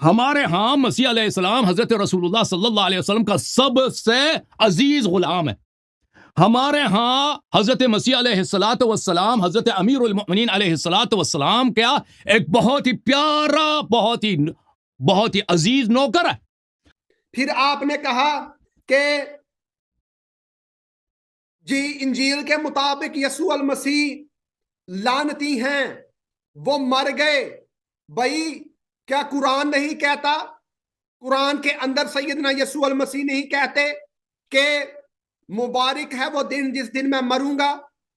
हमारे यहाँ मसीह अलैहिस्सलाम हजरत रसूलुल्लाह सल्लल्लाहु अलैहि वसल्लम का सबसे अजीज गुलाम है। हमारे यहाँ हजरत मसीह अलैहिस्सलातु वस्सलाम हजरत अमीरुल मोमिनीन अलैहिस्सलातु वस्सलाम क्या एक बहुत ही प्यारा, बहुत ही अजीज नौकर है। फिर आपने कहा कि जी इंजील के मुताबिक यसू अल मसीह लानती हैं, वो मर गए। भाई क्या कुरान नहीं कहता? कुरान के अंदर सैयदना यसू अल मसीह नहीं कहते कि मुबारक है वो दिन जिस दिन मैं मरूंगा,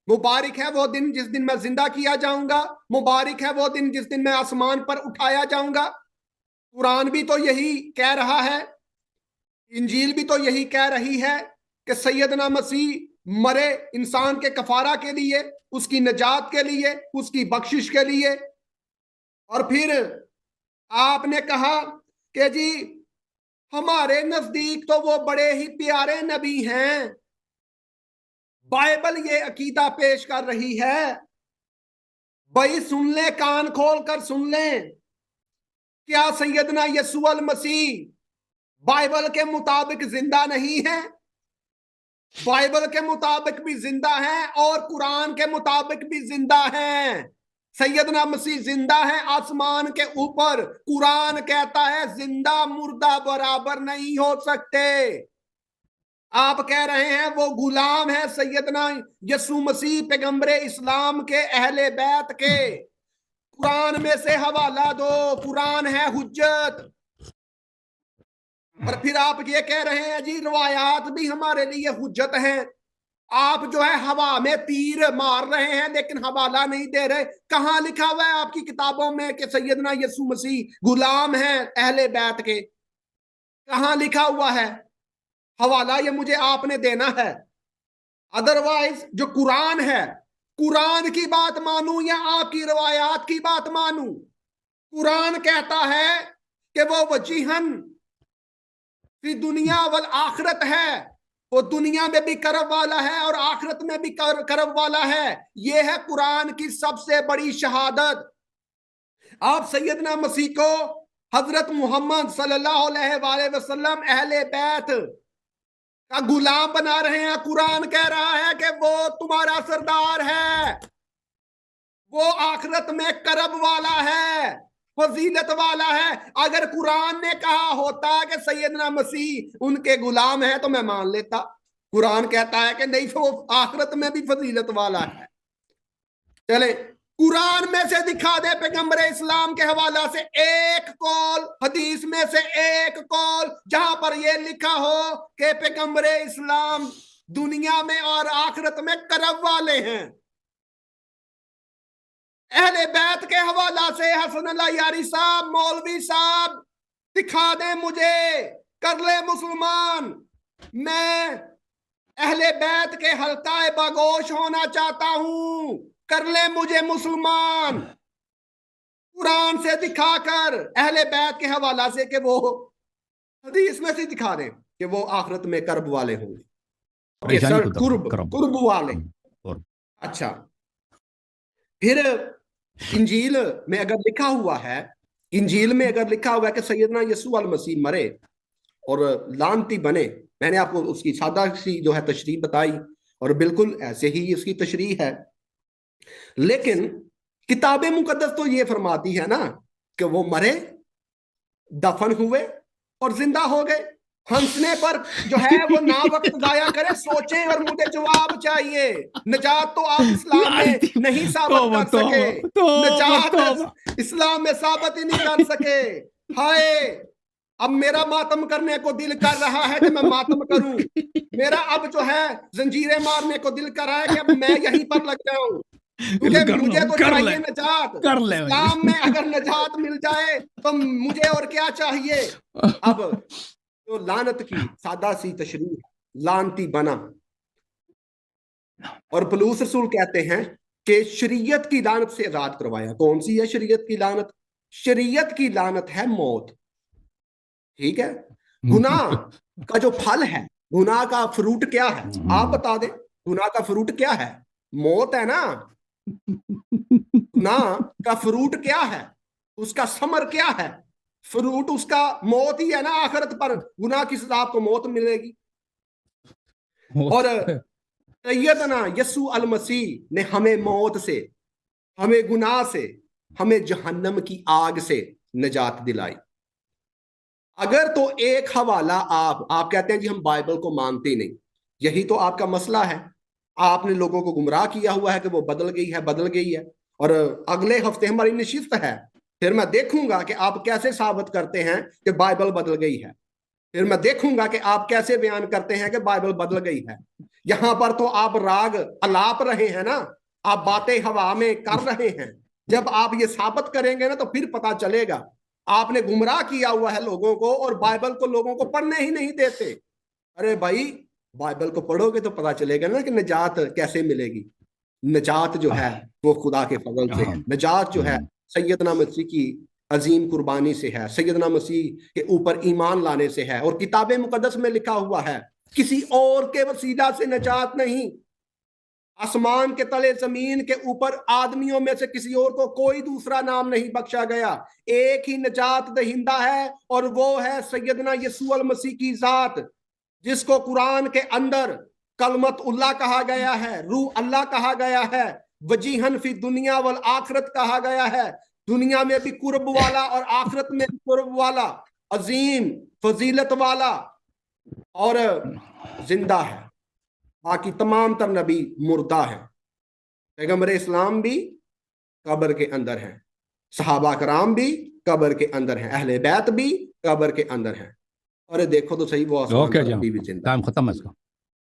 मुबारक है वो दिन जिस दिन मैं जिंदा किया जाऊंगा, मुबारक है वो दिन जिस दिन मैं आसमान पर उठाया जाऊंगा। कुरान भी तो यही कह रहा है, इंजील भी तो यही कह रही है कि सैयदना मसीह मरे इंसान के कफारा के लिए, उसकी नजात के लिए, उसकी बख्शिश के लिए। और फिर आपने कहा कि जी हमारे नजदीक तो वो बड़े ही प्यारे नबी हैं। बाइबल ये अकीदा पेश कर रही है। भाई सुन ले, कान खोल कर सुन ले, क्या सैयदना यसू अल मसीह बाइबल के मुताबिक जिंदा नहीं है? बाइबल के मुताबिक भी जिंदा है और कुरान के मुताबिक भी जिंदा है। सैयदना मसीह जिंदा है आसमान के ऊपर। कुरान कहता है जिंदा मुर्दा बराबर नहीं हो सकते। आप कह रहे हैं वो गुलाम है सैयदना यसू मसीह पैगंबरे इस्लाम के, अहले बैत के। कुरान में से हवाला दो, कुरान है हुज्जत। और फिर आप ये कह रहे हैं जी रवायात भी हमारे लिए हुज्जत हैं। आप जो है हवा में तीर मार रहे हैं लेकिन हवाला नहीं दे रहे। कहां लिखा हुआ है आपकी किताबों में कि सैयदना यसू मसीह गुलाम है अहले बैत के? कहां लिखा हुआ है? हवाला ये मुझे आपने देना है। अदरवाइज जो कुरान है, कुरान की बात मानूं या आपकी रवायात की बात मानूं? कुरान कहता है कि वो वजीहन फिर दुनिया वल आखिरत है, वो दुनिया में भी करब वाला है और आखिरत में भी करब वाला है। ये है कुरान की सबसे बड़ी शहादत। आप सैयदना मसीह को हजरत मोहम्मद सल्लल्लाहु अलैहि वसल्लम अहले बैत का गुलाम बना रहे हैं। कुरान कह रहा है कि वो तुम्हारा सरदार है, वो आखिरत में करब वाला है, फजीलत वाला है। अगर कुरान ने कहा होता कि सैयदना मसीह उनके गुलाम है तो मैं मान लेता। कुरान कहता है कि नहीं, वो आखिरत में भी फजीलत वाला है। चले कुरान में से दिखा दे पैगंबर इस्लाम के हवाला से एक कौल, हदीस में से एक कौल जहां पर यह लिखा हो कि पैगंबर इस्लाम दुनिया में और आखिरत में करब वाले हैं। अहले बैत के हवाला से हसन अल्लाह यारी साहब, मौलवी साहब दिखा दे मुझे, कर ले मुसलमान। मैं अहले बैत के हल्का बगोश होना चाहता हूं, कर ले मुझे मुसलमान। कुरान से दिखाकर अहले बैत के हवाला से कि वो हदीस में से दिखा दे कि वो आखिरत में करब वाले होंगे, कुर्ब वाले। अच्छा, फिर इंजील में अगर लिखा हुआ है, इंजील में अगर लिखा हुआ है कि सैयदना यसू अल मसीह मरे और लानती बने, मैंने आपको उसकी सादा सी जो है तशरीह बताई और बिल्कुल ऐसे ही उसकी तशरीह है। लेकिन किताब मुकद्दस तो ये फरमाती है ना कि वो मरे, दफन हुए और जिंदा हो गए। हंसने पर जो है वो ना वक्त जाया करे, सोचें और मुझे जवाब चाहिए। नजात तो आप इस्लाम में नहीं साबित कर सके, नजात इस्लाम में साबित ही नहीं कर सके। हाय, अब मेरा मातम करने को दिल कर रहा है कि मैं मातम करूं। मेरा अब जो है जंजीरें मारने को दिल कर रहा है कि अब मैं यहीं पर लग जाऊं, क्योंकि मुझे तो चाहिए नजात। इस्लाम में अगर नजात मिल जाए तो मुझे और क्या चाहिए। अब तो लानत की सादा सी तशरीह, लानती बना। और पलूस रसूल कहते हैं कि शरीयत की लानत से आजाद करवाया। कौन सी है शरीयत की लानत? शरीयत की लानत है मौत। ठीक है, गुनाह का जो फल है, गुनाह का फ्रूट क्या है? आप बता दें, गुनाह का फ्रूट क्या है? मौत है ना। गुनाह का फ्रूट क्या है? उसका समर क्या है? फ्रूट उसका मौत ही है ना, आखिरत पर गुनाह की सजा आपको मौत मिलेगी। और सैयदना यसू अल मसीह ने हमें मौत से, हमें गुनाह से, हमें जहन्नम की आग से निजात दिलाई। अगर तो एक हवाला आप कहते हैं जी हम बाइबल को मानते ही नहीं, यही तो आपका मसला है। आपने लोगों को गुमराह किया हुआ है कि वो बदल गई है, बदल गई है। और अगले हफ्ते हमारी नशिस्त है, फिर मैं देखूंगा कि आप कैसे साबित करते हैं कि बाइबल बदल गई है। फिर मैं देखूंगा कि आप कैसे बयान करते हैं कि बाइबल बदल गई है। यहां पर तो आप राग अलाप रहे हैं ना, आप बातें हवा में कर रहे हैं। जब आप ये साबित करेंगे ना तो फिर पता चलेगा। आपने गुमराह किया हुआ है लोगों को, और बाइबल को लोगों को पढ़ने ही नहीं देते। अरे भाई, बाइबल को पढ़ोगे तो पता चलेगा ना कि निजात कैसे मिलेगी। निजात जो है वो खुदा के फजल से है। निजात जो है सैयदना मसीह की अजीम कुर्बानी से है, सैयदना मसीह के ऊपर ईमान लाने से है। और किताब मुकद्दस में लिखा हुआ है किसी और के वसीला से निजात नहीं। आसमान के तले जमीन के ऊपर आदमियों में से किसी और को कोई दूसरा नाम नहीं बख्शा गया। एक ही निजात दहिंदा है और वो है सैयदना यीशु अल मसीह की जात, जिसको कुरान के अंदर कलमत उल्लाह कहा गया है, रूह अल्लाह कहा गया है, वजीहन फी दुनिया वल आखरत कहा गया है। दुनिया में भी कुर्ब वाला और आखरत में भी कुर्ब वाला, अजीम फजीलत वाला और जिंदा है। बाकी तमाम तर नबी मुर्दा है। पैगंबर इस्लाम भी कब्र के अंदर है, सहाबा कराम भी कब्र के अंदर है, अहले बैत भी कब्र के अंदर है। अरे देखो तो सही, वो आसमान पर अभी भी जिंदा। टाइम खत्म है इसका।